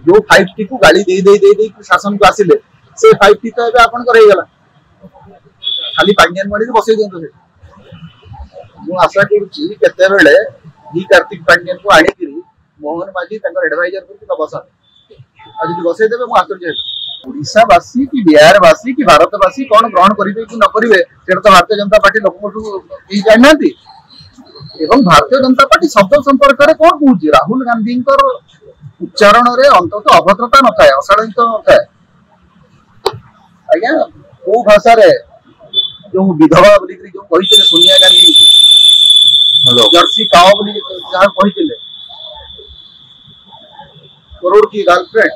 जो 5T को गाड़ी दे शासन को आसिले से 5T तो एबे आपन कर गला खाली पांडियन माडी बसै दियंतो से मु आशा करूची केते बेले ही कार्तिक पांडियन को आनी करी मोहन माझी तंकर एडवाइजर को बसा आज जो बसै देबे मु आश्चर्य ओडिशा वासी कि बिहार वासी कि भारत वासी कौन ग्रहण करिवे कि न करिवे सेटा तो भारतीय जनता पार्टी लोकमठु ई जाननांती एवं भारतीय जनता पार्टी शब्द संपर्क रे कोन कहूची राहुल गांधी कर उच्चारण रे अंतत अभद्रता न थाए अशालीनता न थाए आज्ञा को भाषा रे जो विधवा बोली जो कहितले सोनिया गांधी जर्सी काओ बोली जहां कहितले करोड़ की गर्लफ्रेंड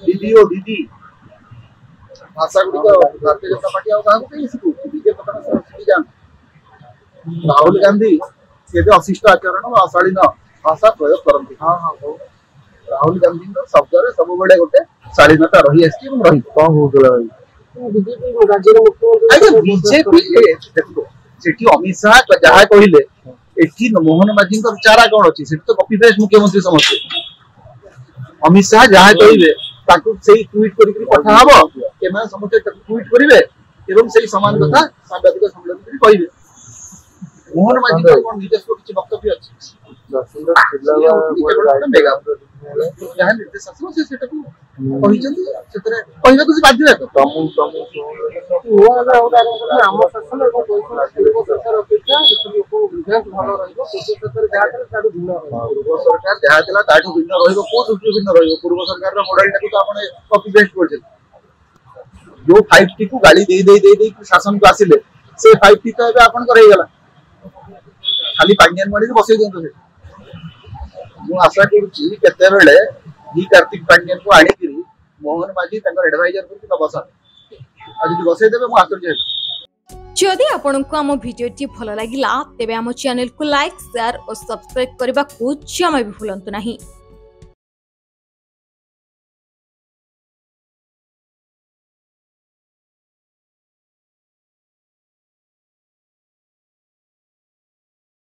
दीदी ओ दीदी भाषा गुडी को भारतीय जनता पार्टी आ कहा को सिखु बीजेपी पता सिखी जान राहुल गांधी केते अशिष्ट आचरण और अशालीन भाषा प्रयोग करती हां हां राहुल गांधी को शब्द रे सब बेले गोटे शालीनता रही आसी और रही कोन होतला बीजेपी राज्य रे मुख्यमंत्री बीजेपी देखो सेठी अमित शाह जहा कहिले एठी मोहन माझी को विचारा कोन अछि सेठी तो कॉपी पेस्ट मुख्यमंत्री समझते अमित शाह जहा कहिले ताकू सेही ट्वीट करी पठा हबो केना समस्त ट्वीट करिवे एवं सेही समान कथा सांबादिक सम्मेलन करी कहिवे मोहन माझी को कोन निजस्व किछि वक्तव्य अछि सुंदर जिल्ला मेगा जहां निर्देश आसो से सेटा को कहिजंती सेतरे कहिबा कुछ बाध्य है तमु हुआ उदाहरण आम शासन को कोइसन पूर्व सरकार अपेक्षा एतु को विधान भलो रहइबो पूर्व सरकार जहा ताडू भिन्न पूर्व सरकार जहा दिला ताडू भिन्न रहइबो को दृष्टि भिन्न रहइबो पूर्व सरकार रा मॉडल टाको तो आपने कॉपी पेस्ट करछे जो 5T को गाड़ी दे शासन को आसिले से 5T तो एबे आपन कर गला खाली पांडियन माडी बसै दियंतो से मु आशा करूची केते बेले ही कार्तिक पांडियन को आनी करी मोहन माझी तंकर एडवाइजर को बसा आज जो बसै देबे मु आश्चर्य जदि आपनको हम वीडियो टी भलो लागिला तेबे हम चैनल को लाइक शेयर और सब्सक्राइब करबा को जमा भी भूलंतु नहीं।